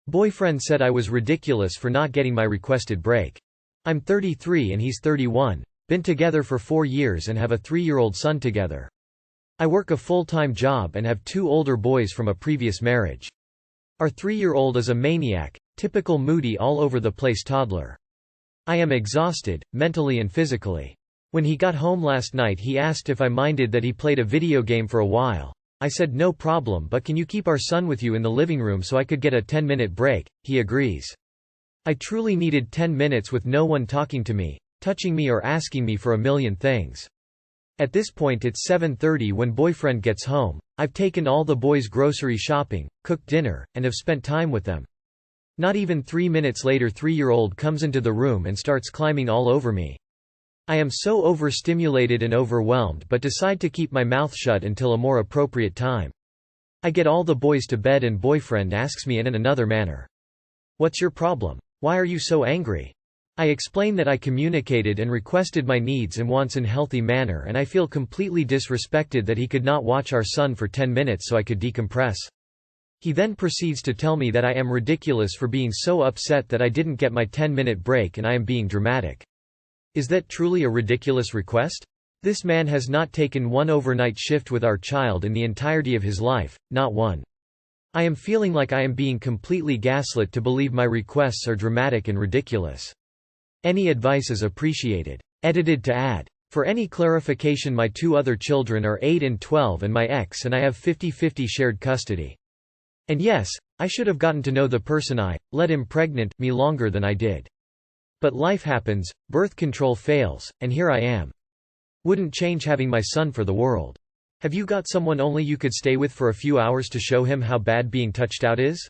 Boyfriend said I was ridiculous for not getting my requested break. I'm 33 and he's 31, been together for 4 years and have a 3-year-old son together. I work a full-time job and have 2 older boys from a previous marriage. Our 3-year-old is a maniac, typical moody all over the place toddler. I am exhausted, mentally and physically. When he got home last night he asked if I minded that he played a video game for a while. I said no problem, but can you keep our son with you in the living room so I could get a 10-minute break? He agrees. I truly needed 10 minutes with no one talking to me, touching me or asking me for a million things. At this point it's 7:30 when boyfriend gets home. I've taken all the boys grocery shopping, cooked dinner, and have spent time with them. Not even 3 minutes later 3-year-old comes into the room and starts climbing all over me. I am so overstimulated and overwhelmed but decide to keep my mouth shut until a more appropriate time. I get all the boys to bed and boyfriend asks me in another manner. "What's your problem? Why are you so angry?" I explain that I communicated and requested my needs and wants in healthy manner and I feel completely disrespected that he could not watch our son for 10 minutes so I could decompress. He then proceeds to tell me that I am ridiculous for being so upset that I didn't get my 10-minute break and I am being dramatic. Is that truly a ridiculous request? This man has not taken one overnight shift with our child in the entirety of his life, not one. I am feeling like I am being completely gaslit to believe my requests are dramatic and ridiculous. Any advice is appreciated. Edited to add. For any clarification, my 2 other children are 8 and 12 and my ex and I have 50-50 shared custody. And yes, I should have gotten to know the person I let impregnate me longer than I did. But life happens, birth control fails, and here I am. Wouldn't change having my son for the world. Have you got someone only you could stay with for a few hours to show him how bad being touched out is?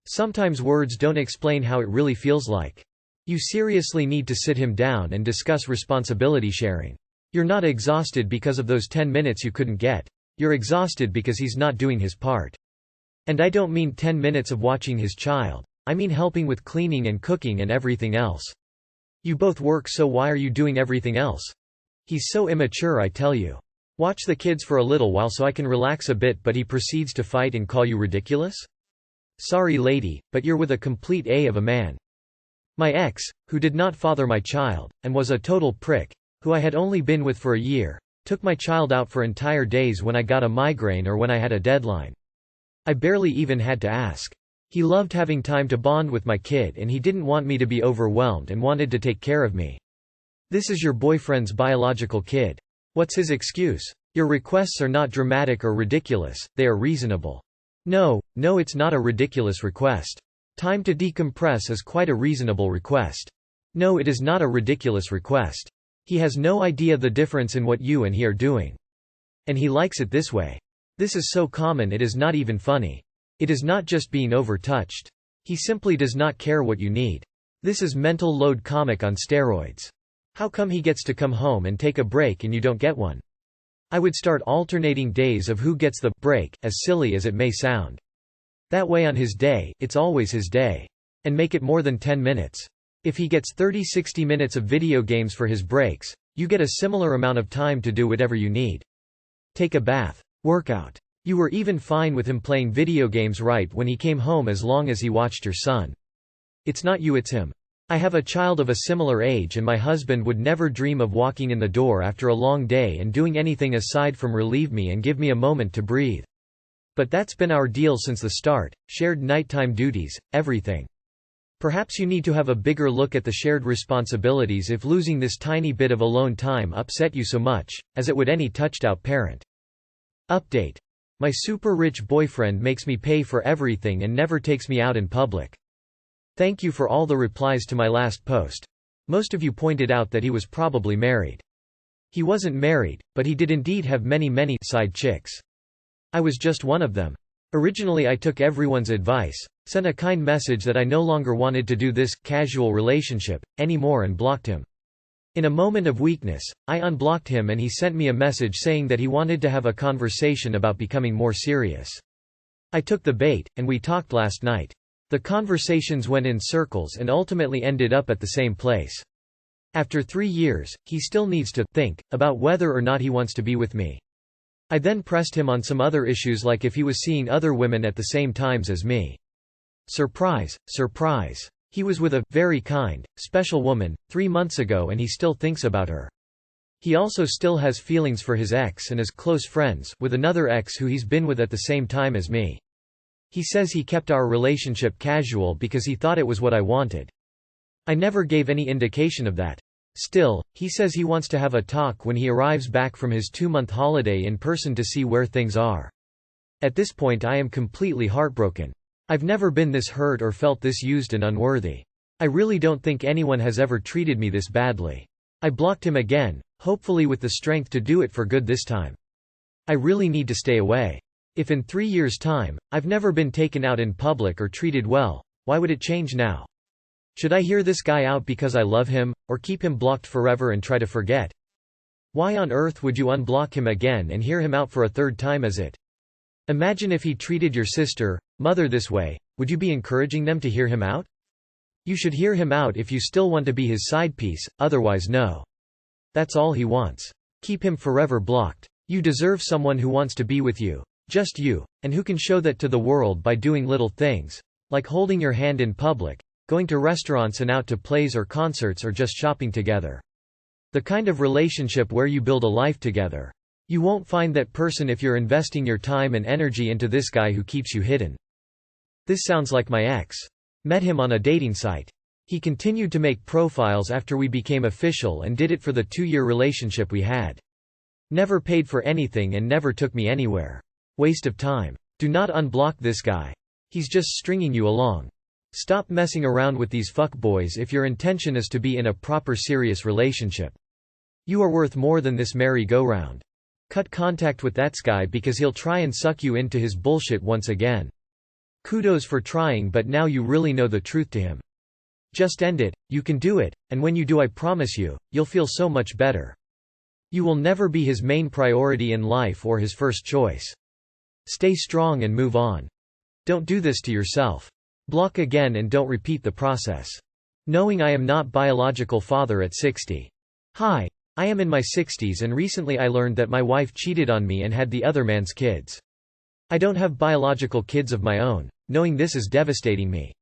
Sometimes words don't explain how it really feels like. You seriously need to sit him down and discuss responsibility sharing. You're not exhausted because of those 10 minutes you couldn't get. You're exhausted because he's not doing his part. And I don't mean 10 minutes of watching his child. I mean helping with cleaning and cooking and everything else. You both work, so why are you doing everything else? He's so immature, I tell you. Watch the kids for a little while so I can relax a bit, but he proceeds to fight and call you ridiculous? Sorry lady, but you're with a complete A of a man. My ex, who did not father my child, and was a total prick, who I had only been with for a year, took my child out for entire days when I got a migraine or when I had a deadline. I barely even had to ask. He loved having time to bond with my kid and he didn't want me to be overwhelmed and wanted to take care of me. This is your boyfriend's biological kid. What's his excuse? Your requests are not dramatic or ridiculous, they are reasonable. No, it's not a ridiculous request. Time to decompress is quite a reasonable request. No, it is not a ridiculous request. He has no idea the difference in what you and he are doing. And he likes it this way. This is so common it is not even funny. It is not just being overtouched. He simply does not care what you need. This is mental load comic on steroids. How come he gets to come home and take a break and you don't get one? I would start alternating days of who gets the break, as silly as it may sound. That way on his day, it's always his day. And make it more than 10 minutes. If he gets 30-60 minutes of video games for his breaks, you get a similar amount of time to do whatever you need. Take a bath. Work out. You were even fine with him playing video games right when he came home as long as he watched your son. It's not you, it's him. I have a child of a similar age and my husband would never dream of walking in the door after a long day and doing anything aside from relieve me and give me a moment to breathe. But that's been our deal since the start, shared nighttime duties, everything. Perhaps you need to have a bigger look at the shared responsibilities if losing this tiny bit of alone time upset you so much, as it would any touched-out parent. Update. My super rich boyfriend makes me pay for everything and never takes me out in public. Thank you for all the replies to my last post. Most of you pointed out that he was probably married. He wasn't married, but he did indeed have many side chicks. I was just one of them. Originally I took everyone's advice, sent a kind message that I no longer wanted to do this casual relationship anymore and blocked him. In a moment of weakness, I unblocked him and he sent me a message saying that he wanted to have a conversation about becoming more serious. I took the bait, and we talked last night. The conversations went in circles and ultimately ended up at the same place. After 3 years, he still needs to think about whether or not he wants to be with me. I then pressed him on some other issues like if he was seeing other women at the same times as me. Surprise, surprise. He was with a very kind, special woman 3 months ago and he still thinks about her. He also still has feelings for his ex and is close friends with another ex who he's been with at the same time as me. He says he kept our relationship casual because he thought it was what I wanted. I never gave any indication of that. Still, he says he wants to have a talk when he arrives back from his 2-month holiday in person to see where things are. At this point I am completely heartbroken. I've never been this hurt or felt this used and unworthy. I really don't think anyone has ever treated me this badly. I blocked him again, hopefully with the strength to do it for good this time. I really need to stay away. If in 3 years' time, I've never been taken out in public or treated well, why would it change now? Should I hear this guy out because I love him, or keep him blocked forever and try to forget? Why on earth would you unblock him again and hear him out for a third time as it? Imagine if he treated your sister, mother this way, would you be encouraging them to hear him out? You should hear him out if you still want to be his side piece, otherwise no. That's all he wants. Keep him forever blocked. You deserve someone who wants to be with you, just you, and who can show that to the world by doing little things, like holding your hand in public, going to restaurants and out to plays or concerts or just shopping together. The kind of relationship where you build a life together. You won't find that person if you're investing your time and energy into this guy who keeps you hidden. This sounds like my ex. Met him on a dating site. He continued to make profiles after we became official and did it for the 2-year relationship we had. Never paid for anything and never took me anywhere. Waste of time. Do not unblock this guy. He's just stringing you along. Stop messing around with these fuckboys if your intention is to be in a proper serious relationship. You are worth more than this merry-go-round. Cut contact with that guy because he'll try and suck you into his bullshit once again. Kudos for trying, but now you really know the truth to him. Just end it, you can do it, and when you do I promise you, you'll feel so much better. You will never be his main priority in life or his first choice. Stay strong and move on. Don't do this to yourself. Block again and don't repeat the process. Knowing I am not biological father at 60. Hi. I am in my 60s and recently I learned that my wife cheated on me and had the other man's kids. I don't have biological kids of my own. Knowing this is devastating me.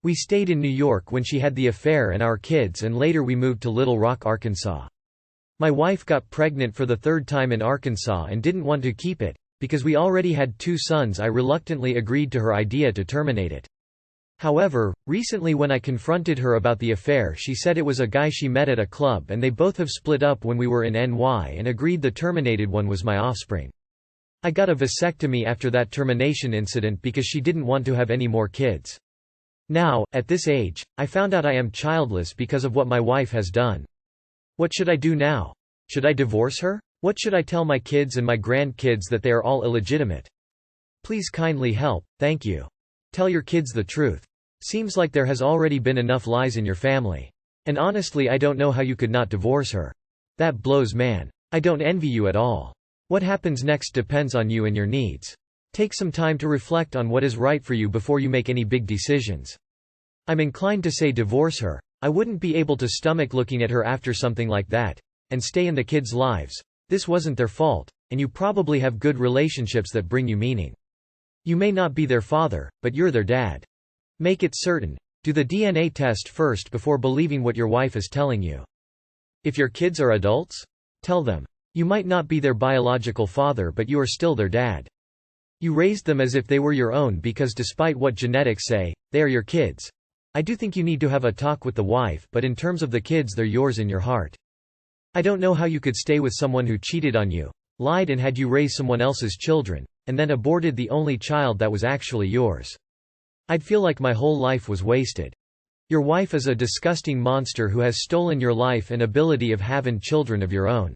We stayed in New York when she had the affair and our kids, and later we moved to Little Rock, Arkansas. My wife got pregnant for the 3rd time in Arkansas and didn't want to keep it. Because we already had 2 sons, I reluctantly agreed to her idea to terminate it. However, recently when I confronted her about the affair, she said it was a guy she met at a club and they both have split up when we were in NY, and agreed the terminated one was my offspring. I got a vasectomy after that termination incident because she didn't want to have any more kids. Now, at this age, I found out I am childless because of what my wife has done. What should I do now? Should I divorce her? What should I tell my kids and my grandkids, that they are all illegitimate? Please kindly help, thank you. Tell your kids the truth. Seems like there has already been enough lies in your family. And honestly I don't know how you could not divorce her. That blows, man. I don't envy you at all. What happens next depends on you and your needs. Take some time to reflect on what is right for you before you make any big decisions. I'm inclined to say divorce her. I wouldn't be able to stomach looking at her after something like that. And stay in the kids' lives. This wasn't their fault, and you probably have good relationships that bring you meaning. You may not be their father, but you're their dad. Make it certain. Do the DNA test first before believing what your wife is telling you. If your kids are adults, tell them. You might not be their biological father, but you are still their dad. You raised them as if they were your own because despite what genetics say, they are your kids. I do think you need to have a talk with the wife, but in terms of the kids, they're yours in your heart. I don't know how you could stay with someone who cheated on you, lied and had you raise someone else's children, and then aborted the only child that was actually yours. I'd feel like my whole life was wasted. Your wife is a disgusting monster who has stolen your life and ability of having children of your own.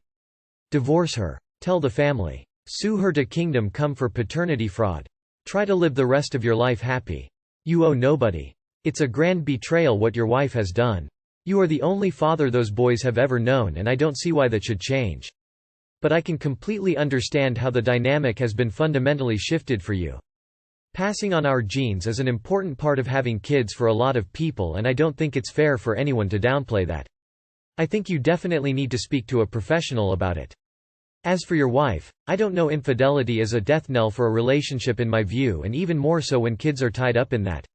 Divorce her. Tell the family. Sue her to kingdom come for paternity fraud. Try to live the rest of your life happy. You owe nobody. It's a grand betrayal what your wife has done. You are the only father those boys have ever known, and I don't see why that should change. But I can completely understand how the dynamic has been fundamentally shifted for you. Passing on our genes is an important part of having kids for a lot of people, and I don't think it's fair for anyone to downplay that. I think you definitely need to speak to a professional about it. As for your wife, I don't know, infidelity is a death knell for a relationship in my view, and even more so when kids are tied up in that.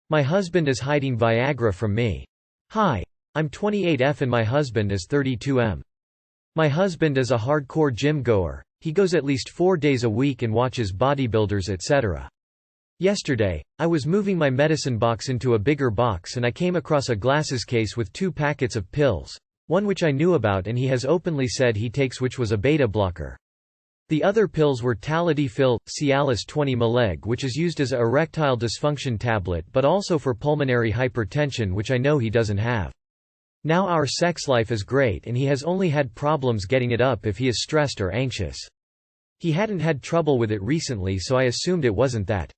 My husband is hiding Viagra from me. Hi. I'm 28F and my husband is 32M. My husband is a hardcore gym goer, he goes at least 4 days a week and watches bodybuilders etc. Yesterday, I was moving my medicine box into a bigger box and I came across a glasses case with 2 packets of pills, one which I knew about and he has openly said he takes, which was a beta blocker. The other pills were Talidomide, Cialis 20 mg, which is used as a erectile dysfunction tablet but also for pulmonary hypertension, which I know he doesn't have. Now our sex life is great and he has only had problems getting it up if he is stressed or anxious. He hadn't had trouble with it recently, so I assumed it wasn't that.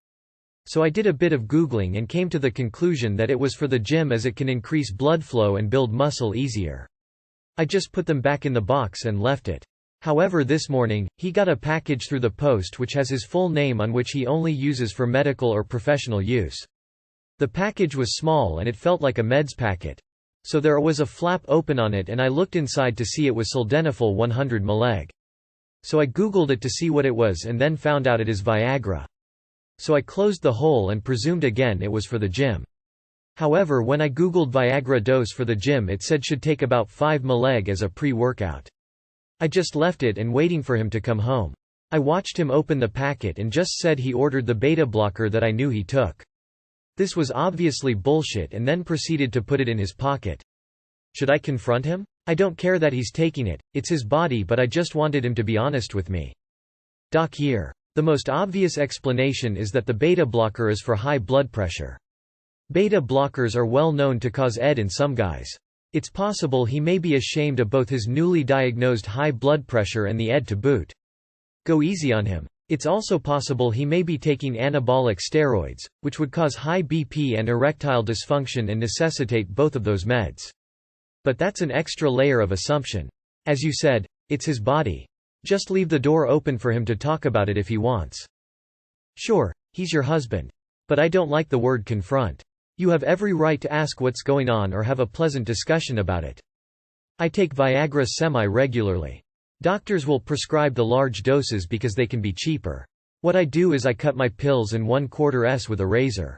So I did a bit of Googling and came to the conclusion that it was for the gym, as it can increase blood flow and build muscle easier. I just put them back in the box and left it. However, this morning, he got a package through the post which has his full name on, which he only uses for medical or professional use. The package was small and it felt like a meds packet. So there was a flap open on it and I looked inside to see it was sildenafil 100 mg. So I googled it to see what it was and then found out it is Viagra. So I closed the hole and presumed again it was for the gym. However, when I googled Viagra dose for the gym, it said should take about 5 mg as a pre-workout. I just left it and waiting for him to come home. I watched him open the packet and just said he ordered the beta blocker that I knew he took. This was obviously bullshit and then proceeded to put it in his pocket. Should I confront him? I don't care that he's taking it, it's his body, but I just wanted him to be honest with me. Here. The most obvious explanation is that the beta blocker is for high blood pressure. Beta blockers are well known to cause ED in some guys. It's possible he may be ashamed of both his newly diagnosed high blood pressure and the ED to boot. Go easy on him. It's also possible he may be taking anabolic steroids, which would cause high BP and erectile dysfunction and necessitate both of those meds. But that's an extra layer of assumption. As you said, it's his body. Just leave the door open for him to talk about it if he wants. Sure, he's your husband. But I don't like the word confront. You have every right to ask what's going on or have a pleasant discussion about it. I take Viagra semi-regularly. Doctors will prescribe the large doses because they can be cheaper. What I do is I cut my pills in 1/4 with a razor.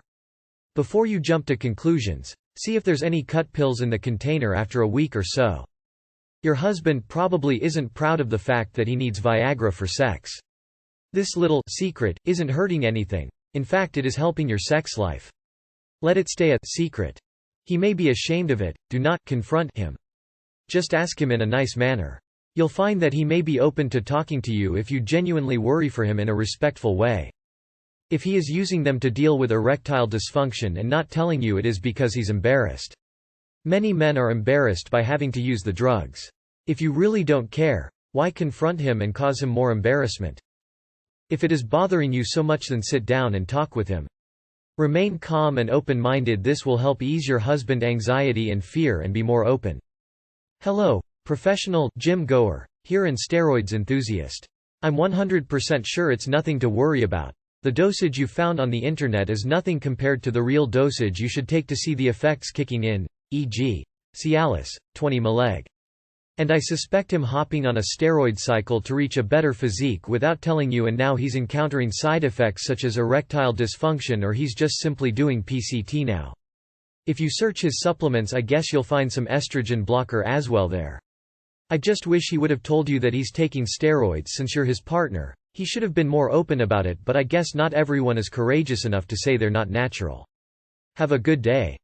Before you jump to conclusions, see if there's any cut pills in the container after a week or so. Your husband probably isn't proud of the fact that he needs Viagra for sex. This little secret isn't hurting anything. In fact, it is helping your sex life. Let it stay a secret. He may be ashamed of it, do not confront him. Just ask him in a nice manner. You'll find that he may be open to talking to you if you genuinely worry for him in a respectful way. If he is using them to deal with erectile dysfunction and not telling you, it is because he's embarrassed. Many men are embarrassed by having to use the drugs. If you really don't care, why confront him and cause him more embarrassment? If it is bothering you so much, then sit down and talk with him. Remain calm and open-minded. This will help ease your husband's anxiety and fear and be more open. Hello, professional gym goer, here and steroids enthusiast. I'm 100% sure it's nothing to worry about. The dosage you found on the internet is nothing compared to the real dosage you should take to see the effects kicking in, e.g., Cialis, 20 mg. And I suspect him hopping on a steroid cycle to reach a better physique without telling you, and now he's encountering side effects such as erectile dysfunction, or he's just simply doing PCT now. If you search his supplements, I guess you'll find some estrogen blocker as well there. I just wish he would have told you that he's taking steroids. Since you're his partner, he should have been more open about it, but I guess not everyone is courageous enough to say they're not natural. Have a good day.